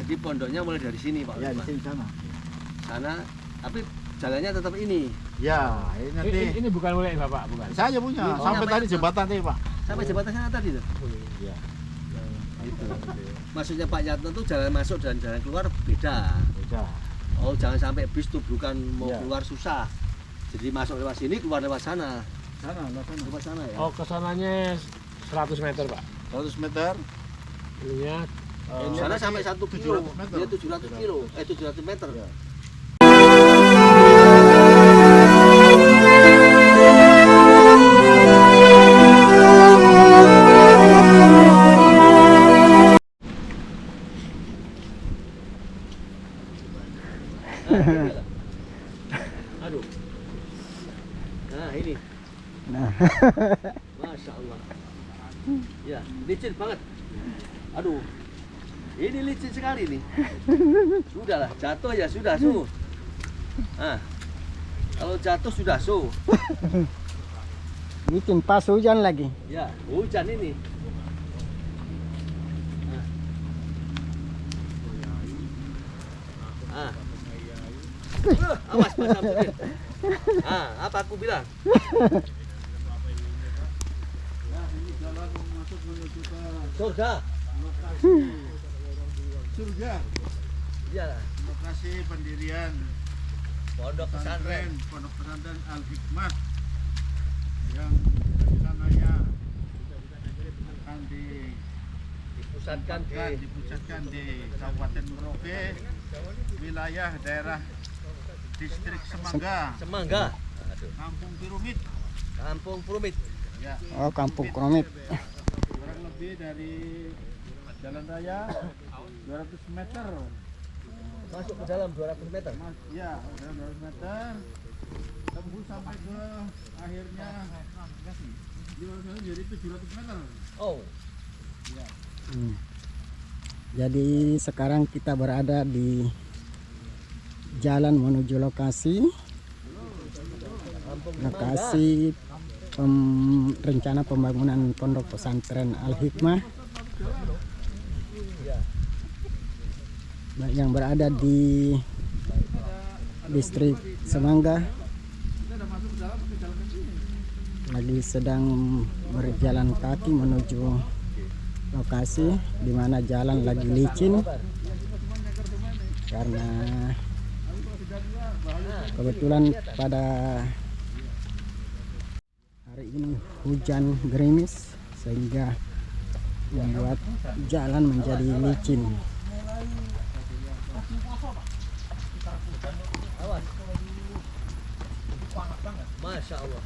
Jadi pondoknya mulai dari sini Pak. Ya di sini sana. Sana, tapi jalannya tetap ini. Ya, ini nanti Ini bukan milik Bapak, bukan? saya punya. Ini Sampai punya tadi jembatan nih, Pak. Sampai jembatan sana tadi tuh. Iya. Itu. Maksudnya Pak Yatno tuh jalan masuk dan jalan keluar beda. Beda. Oh, jangan sampai bis tubrukan mau Iya. keluar susah. Jadi masuk lewat sini, keluar lewat sana. Sana, sana. Lewat sana ya. Oh, kesananya 100 meter, Pak. 100 meter. Ininya Di sana sampai 1 kilo. 700 meter. Dia 700 kilo. 700 meter. Iya. Aduh. Nah, ini. Nah, Masya Allah. Ya, licin banget. Aduh. Ini licin sekali nih. Sudahlah, jatuh ya sudah su. Nah, kalau jatuh sudah su. bikin pas hujan lagi. Ya, hujan ini. Ah. Awas Pak Samsudin. Apa aku bilang? Nah, ini jalan masuk menuju ke Surga. lokasi surga. Iya, Lokasi pendirian pondok pesantren. Pondok Pesantren Al Hikmah yang rencananya akan dipusatkan di Kabupaten Merauke, wilayah daerah distrik Semangga, Semangga. Aduh, Kampung Pirumit. Kampung Prumit. Ya, Oh, Kampung Kromit. kurang lebih dari jalan raya 200 meter. Masuk ke dalam 200 meter. Ya, 200 meter. Tembus sampai ke akhirnya di sana jadi 700 meter. Oh, Hmm. Jadi sekarang kita berada di jalan menuju lokasi rencana pembangunan Pondok Pesantren Al Hikmah yang berada di distrik Semangga. Lagi sedang berjalan kaki menuju lokasi di mana jalan lagi licin karena kebetulan pada hari ini hujan gerimis sehingga membuat jalan menjadi licin. awas. Masya Allah.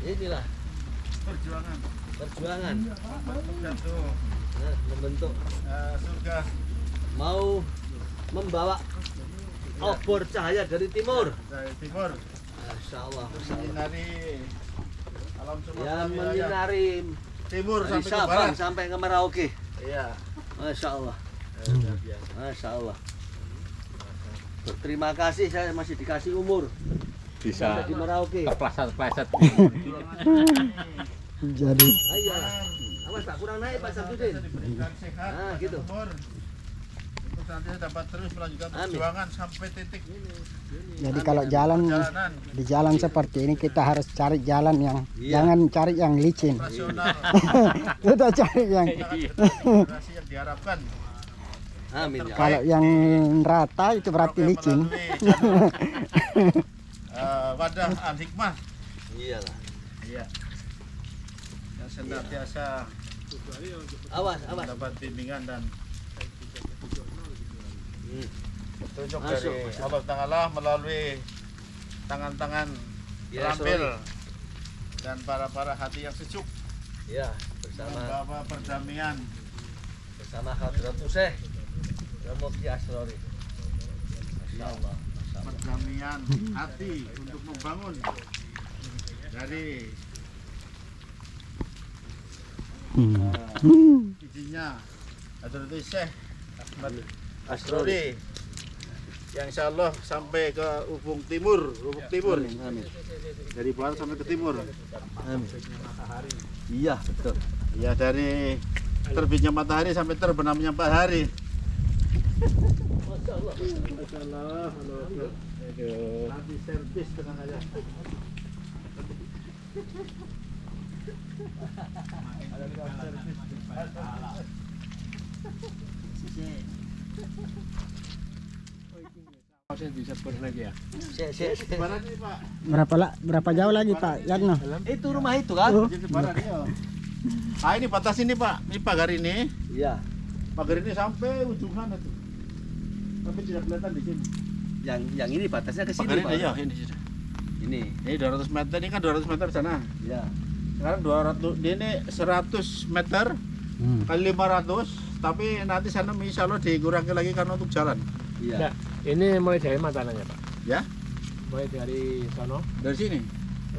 Inilah perjuangan. Jatuh Nah, membentuk surga. mau membawa obor cahaya dari timur. Dari timur Masya Allah, Masya Allah. menyinari alam semesta Yang wilayah menyinari timur dari sampai ke Sabang barat. sampai ke Merauke. Iya. Masya Allah, Luar biasa. Masya Allah. Berterima kasih saya masih dikasih umur. bisa Sampai di Merauke. terpleset-pleset. Jadi Ayo. Awas Pak, kurang naik Pak Samsudin. Diberikan sehat, Nah, panjang gitu. umur. Untuk nanti dapat terus melanjutkan Amin. perjuangan sampai titik jadi kalau jalan perjalanan di jalan seperti ini kita harus cari jalan yang Iya. jangan cari yang licin. rasional. Kita cari yang Generasi yang diharapkan. Amin ya. kalau yang rata itu berarti Merauke licin. melalui jalur, wadah Al Hikmah. Iyalah. Iya. Yang senantiasa Awas, awas. mendapat bimbingan dan petunjuk Masuk, dari masuk. Allah Ta'ala melalui tangan-tangan Ya, terampil dan para hati yang sejuk Ya, bersama membawa perdamaian. Hadratul Syekh Muhammad Asrori. Masya Allah, Masya Allah. Perdamaian hati untuk membangun dari izinnya Hadratul Syekh Ahmad Asrori yang insya Allah sampai ke ufuk timur, Amin, amin. dari barat sampai ke timur. Amin. Iya, betul. Ya, dari terbitnya matahari sampai terbenamnya matahari. Masya Allah. Masalah, Aduh. nanti servis tenang aja. Ada servis. Masih bisa lagi ya. Sebaran ini Pak. Berapa jauh lagi Pak Yatno? Itu rumah itu kan? Oh. Jadi sebaran ini. Ah ini batas ini Pak. Ini pagar ini. Iya. Pagar ini sampai ujung sana tuh. Tapi tidak kelihatan di sini. Yang ini batasnya ke Pagar sini, ini Pak. ya ini sudah. Ini. Ini 200 meter, ini kan 200 meter sana. Iya. Sekarang 200, ini 100 meter kali 500. Tapi nanti sana insya Allah dikurangi lagi karena untuk jalan. Iya. Ya, ini mulai dari mana tanahnya Pak? Ya, Mulai dari sono, dari sini.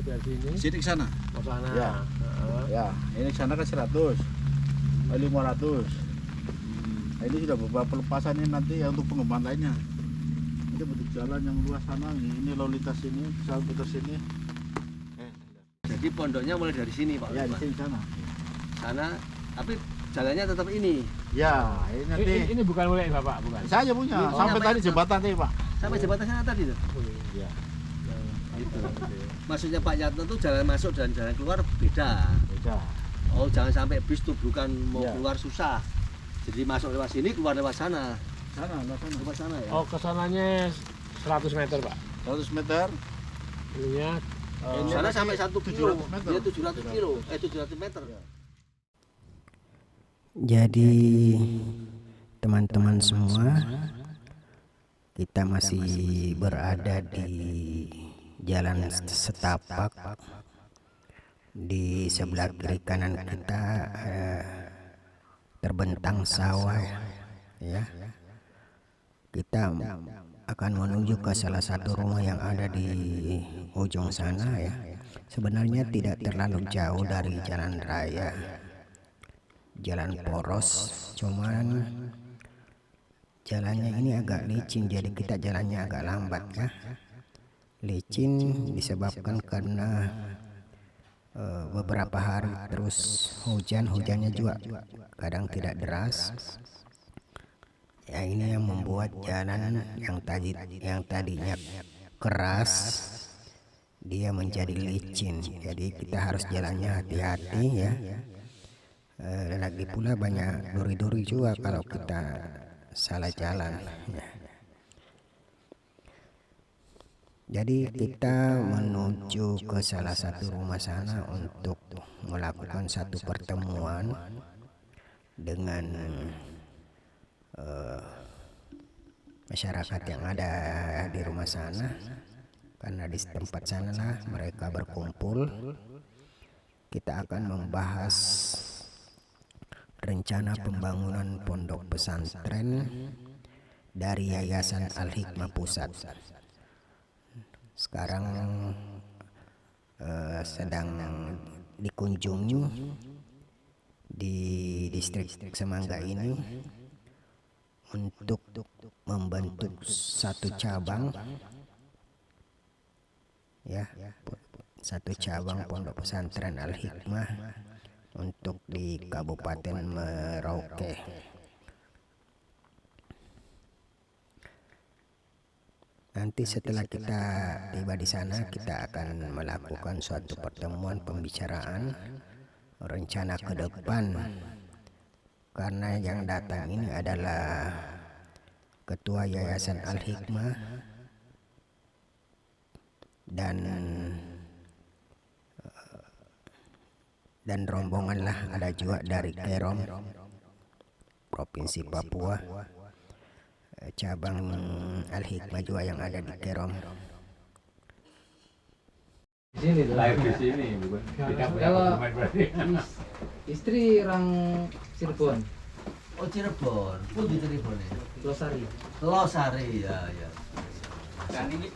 dari sini, Sini ke sana. ke sana. Ya. Heeh. Ya, ini ke sana kan 100 kali 500. Nah, ini sudah beberapa lepasan ini nanti ya untuk pengembangan lainnya. Ini bentuk jalan yang luas sana, ini lalu lintas ini, pesawat putar sini. Jadi pondoknya mulai dari sini, Pak. Ya, di sini sana. Sana, tapi jalannya tetap ini. Ya, ini nanti Ini bukan mulai Bapak, bukan. saya punya Ini sampai punya, tadi Pak. jembatan tadi, Pak. Sampai jembatan sana tadi tuh. Iya. Itu. Maksudnya Pak Yatno tuh jalan masuk dan jalan keluar beda. Beda. Oh, jangan sampai bis tubrukan mau Iya. keluar susah. Jadi masuk lewat sini, keluar lewat sana. Sana, sana. Lewat sana ya. Oh, ke sananya 100 meter Pak. 100 meter. Ininya Ini Sana nanti sampai 1 kilo. 700 meter. Dia 700 kilo. 700 meter. Jadi teman-teman semua, kita masih berada di Jalan Setapak. Di sebelah kiri kanan kita terbentang sawah, ya. Kita akan menuju ke salah satu rumah yang ada di ujung sana, ya. Sebenarnya tidak terlalu jauh dari jalan raya, jalan poros, cuman jalannya ini agak licin, jadi kita jalannya agak lambat, ya. Licin disebabkan karena beberapa hari terus hujannya juga kadang tidak deras. Ya, ini yang membuat jalan yang tadinya keras dia menjadi licin. Jadi kita harus jalannya hati-hati, ya. Lagi pula banyak duri-duri juga kalau kita salah jalan, ya. Jadi kita menuju ke salah satu rumah sana untuk melakukan satu pertemuan dengan masyarakat yang ada di rumah sana, karena di tempat sanalah mereka berkumpul. Kita akan membahas rencana pembangunan pondok pesantren dari Yayasan Al-Hikmah Pusat. Sekarang sedang dikunjungi di distrik Semangga ini untuk membentuk satu cabang, ya, satu cabang pondok pesantren Al-Hikmah untuk di Kabupaten Merauke. Nanti setelah kita tiba di sana, kita akan melakukan suatu pertemuan pembicaraan rencana ke depan, karena yang datang ini adalah Ketua Yayasan Al-Hikmah dan rombongan lah, ada juga dari Kerom, Provinsi Papua. Cabang Al-Hikmah juga yang ada di Kerom. Sini tuh. live di sini, bukan. Kalau istri orang Cirebon, Oh, Cirebon. Pun di Cirebon ya. Losari. Losari ya, ya. Dan ini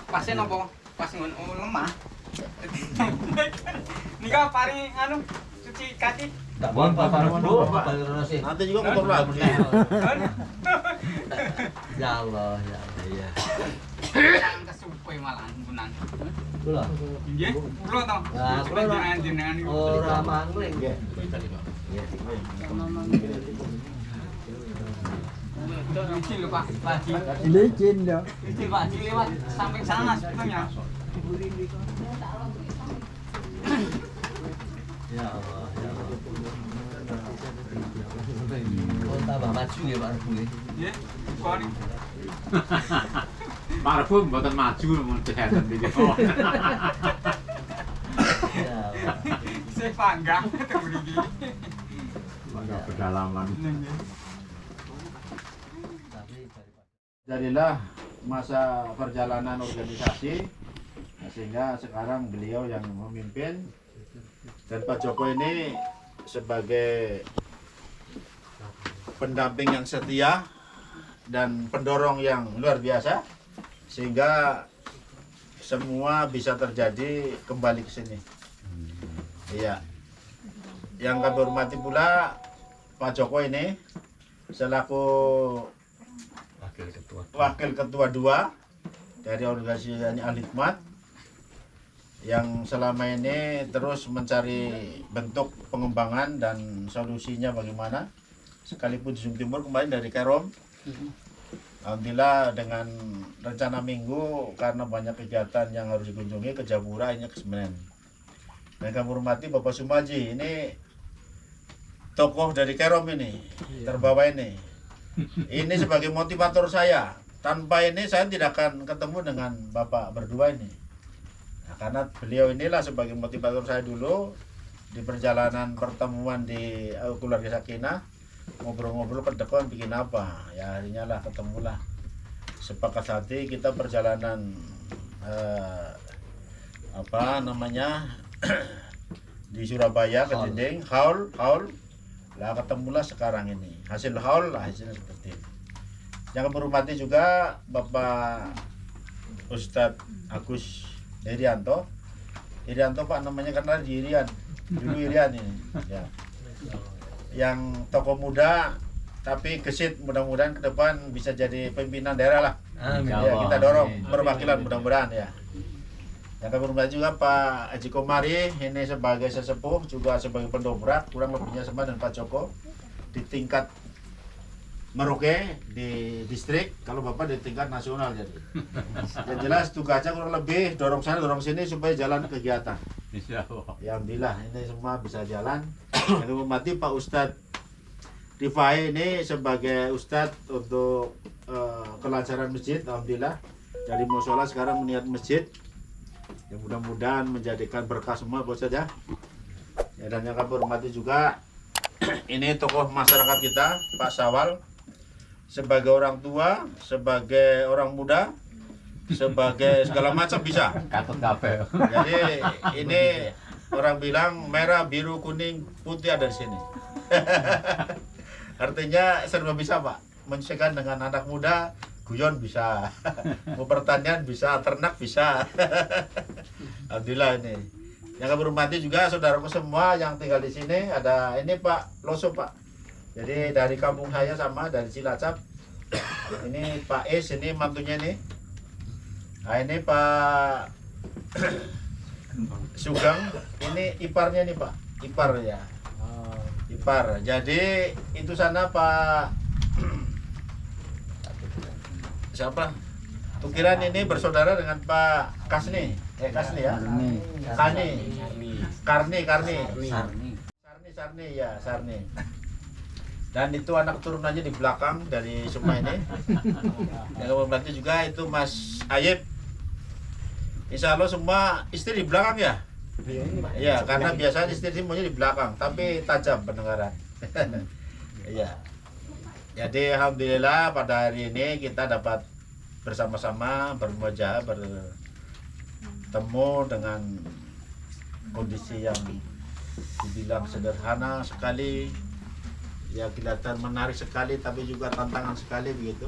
pasnya nopo pas lemah. Nika paling anu cuci kaki. Tak boleh Pak sih. Nanti juga kotor lagi. Ya Allah, ya Allah, ya. Yang kesupe malahan punan. Kula. Nggih, kula to. Nah, kula jenengan niku. ora mangling. Licin loh Pak, Haji. Licin dong. Licin Pak Haji lewat samping sana sebetulnya. Ya Allah, ya Allah. Oh, tambah maju ya Pak Rebu ya. Ya, kok nih. Pak Rebu mboten maju mun kesehatan di Jawa. Ya Allah. Saya panggang ketemu di Enggak pedalaman. Tapi daripada Jadilah masa perjalanan organisasi, sehingga sekarang beliau yang memimpin dan Pak Joko ini sebagai pendamping yang setia dan pendorong yang luar biasa, sehingga semua bisa terjadi kembali ke sini. Iya. Yang kami hormati pula Pak Joko ini selaku Wakil Ketua 2 dari organisasi Al-Hikmat yang selama ini terus mencari bentuk pengembangan dan solusinya bagaimana, sekalipun di Sumber Timur kemarin dari Kerom. Alhamdulillah dengan rencana minggu karena banyak kegiatan yang harus dikunjungi ke Japura hanya ke Semen. Dan kami hormati Bapak Sumaji, ini tokoh dari Kerom ini, terbawa ini. Ini sebagai motivator saya. Tanpa ini saya tidak akan ketemu dengan Bapak berdua ini. Nah, karena beliau inilah sebagai motivator saya dulu di perjalanan pertemuan di Keluarga Sakinah, ngobrol-ngobrol ke depan bikin apa. Ya akhirnya lah ketemulah. Sepakat hati kita perjalanan di Surabaya ke Dinding, haul lah ketemulah sekarang ini. Hasil haul lah hasilnya seperti ini. Yang kami hormati juga Bapak Ustadz Agus Irianto Pak namanya karena di Irian, dulu Irian ini ya. Yang tokoh muda tapi gesit, mudah-mudahan ke depan bisa jadi pimpinan daerah lah. Amin. Ya, kita dorong perwakilan mudah-mudahan ya. Yang kami hormati juga Pak Haji Komari, ini sebagai sesepuh juga sebagai pendobrak, kurang lebihnya sama dengan Pak Joko di tingkat Merauke di distrik, kalau Bapak di tingkat nasional jadi. Yang jelas tugasnya kurang lebih dorong sana dorong sini supaya jalan kegiatan. Insyaallah. Ya alhamdulillah ini semua bisa jalan. Yang kami hormati Pak Ustadz Rifai ini sebagai Ustadz untuk kelancaran masjid, alhamdulillah dari musola sekarang meniat masjid. Yang mudah-mudahan menjadikan berkah semua Pak Ustadz ya. Dan yang kami hormati juga ini tokoh masyarakat kita Pak Sawal, sebagai orang tua, sebagai orang muda, sebagai segala macam bisa. Katut kabeh. Jadi ini orang bilang merah, biru, kuning, putih ada di sini. Artinya serba bisa Pak. Menyesuaikan dengan anak muda, guyon bisa, mau pertanian bisa, ternak bisa. Alhamdulillah ini. Yang kami hormati juga saudaraku semua yang tinggal di sini, ada ini Pak Loso Pak. Jadi dari kampung saya sama dari Cilacap. Ini Pak Is, ini mantunya ini. Nah ini Pak Sugeng, ini iparnya nih Pak, ipar ya. Ipar. Jadi itu sana Pak siapa? Tukiran ini bersaudara dengan Pak Kasni. Kasni ya? Karni. Sarni ya, Sarni. Dan itu anak turunannya di belakang dari semua ini. Yang berarti juga itu Mas Ayib. Insya Allah semua istri di belakang ya? Iya, karena biasanya istri semuanya di belakang, tapi tajam pendengaran. Iya. Jadi alhamdulillah pada hari ini kita dapat bersama-sama bermuajah, bertemu dengan kondisi yang dibilang sederhana sekali, ya kelihatan menarik sekali, tapi juga tantangan sekali begitu.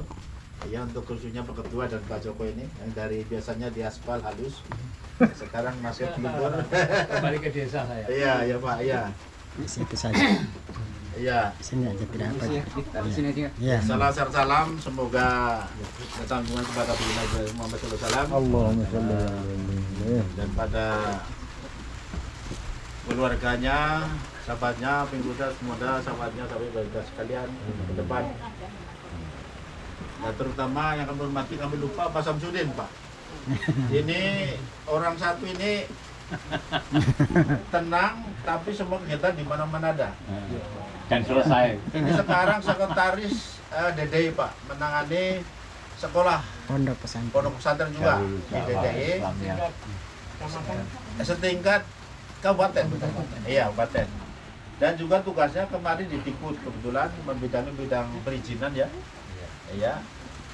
Ya untuk khususnya Pak Ketua dan Pak Joko ini yang dari biasanya di aspal halus, sekarang masuk lumpur. Kembali ke desa saya. Iya, ya Pak, iya. Situ saja. Iya. Sini aja tidak apa. Sini aja. Ya. Salam, semoga ketampungan kepada Nabi Muhammad SAW. Allahumma sholli ala Dan pada keluarganya, sahabatnya, pengikutnya, semoga sahabatnya sampai baik sekalian ke depan. Nah, terutama yang kami hormati, kami lupa Pak Samsudin, Pak. Ini orang satu ini tenang, tapi semua kegiatan di mana-mana ada. Dan selesai. Ini sekarang sekretaris DDI, Pak, menangani sekolah Pondok pesantren juga di DDI setingkat kabupaten. Iya, kabupaten. Dan juga tugasnya kemarin di Dikut, kebetulan membidangi bidang perizinan ya. Iya.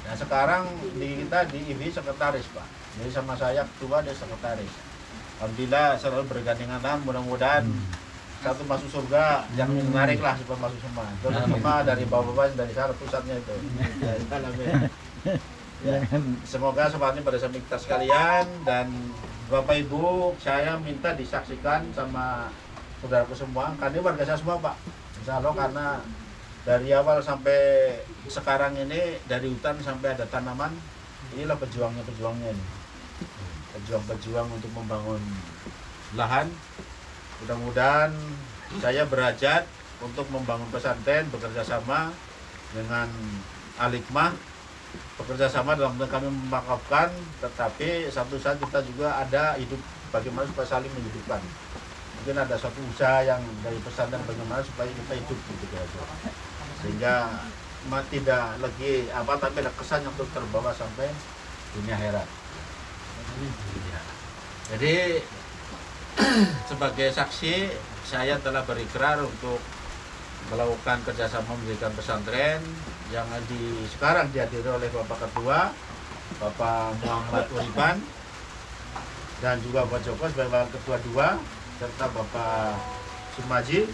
Nah, sekarang kita di IB sekretaris, Pak. Jadi sama saya ketua, dia sekretaris. Alhamdulillah selalu bergandengan tangan, mudah-mudahan satu masuk surga yang menarik lah supaya masuk semua. Terutama dari bapak-bapak dari sana pusatnya itu. Ya, amin. Ya. Semoga semuanya pada saat kita sekalian dan Bapak Ibu, saya minta disaksikan sama saudaraku semua, karena ini warga saya semua, Pak. Insya Allah, karena dari awal sampai sekarang ini, dari hutan sampai ada tanaman, inilah pejuangnya ini. Pejuang-pejuang untuk membangun lahan. Mudah-mudahan saya berhajat untuk membangun pesantren, bekerja sama dengan Al-Hikmah, bekerja sama dalam kami memakafkan, tetapi satu saat kita juga ada hidup bagaimana supaya saling menghidupkan. Mungkin ada suatu usaha yang dari pesantren bagaimana supaya kita hidup gitu aja. Sehingga tidak lagi tapi ada kesan yang terus terbawa sampai dunia akhirat. Jadi sebagai saksi saya telah berikrar untuk melakukan kerjasama mendirikan pesantren yang sekarang dihadiri oleh Bapak Ketua, Bapak Muhammad Uriban, dan juga Bapak Joko sebagai Ketua 2, serta Bapak Sumaji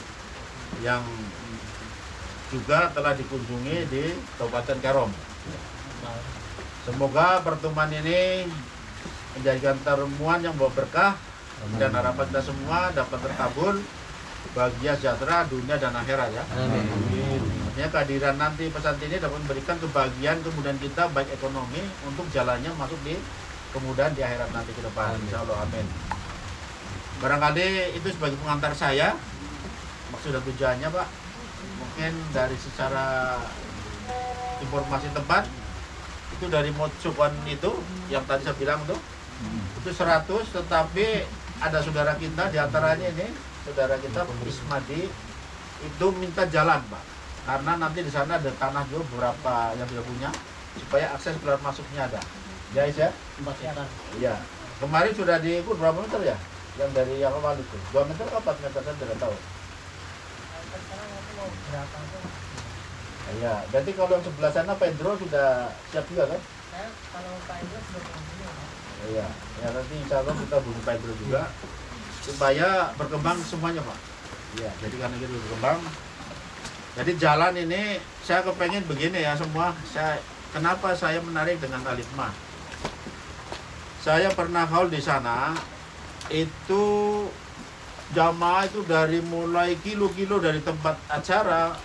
yang juga telah dikunjungi di Kabupaten Karom. Semoga pertemuan ini menjadikan pertemuan yang membawa berkah dan harapan kita semua dapat terkabul, bahagia sejahtera dunia dan akhirat ya. Amin. Artinya kehadiran nanti pesantren ini dapat memberikan kebahagiaan kemudian kita baik ekonomi untuk jalannya masuk di kemudahan di akhirat nanti ke depan. Insya Allah, amin. Barangkali itu sebagai pengantar saya, maksud dan tujuannya, Pak. Mungkin dari secara informasi tempat itu dari Motsukon itu yang tadi saya bilang tuh itu 100, tetapi ada saudara kita diantaranya ini saudara kita Ismadi itu minta jalan, Pak, karena nanti di sana ada tanah juga beberapa yang tidak punya supaya akses keluar masuknya ada. Ya, ya. Iya. Kemarin sudah diukur berapa meter ya? Yang dari yang awal itu 2 meter atau 4 meter saya tidak tahu. Iya, berarti kalau yang sebelah sana Pedro sudah siap juga kan? Kalau Pedro sudah Iya, ya nanti insya Allah kita bunuh Pedro juga supaya berkembang semuanya, Pak. Iya, jadi karena kita berkembang. Jadi jalan ini saya kepengen begini ya semua. Kenapa saya menarik dengan Al-Hikmah? Saya pernah haul di sana, itu jamaah itu dari mulai kilo-kilo dari tempat acara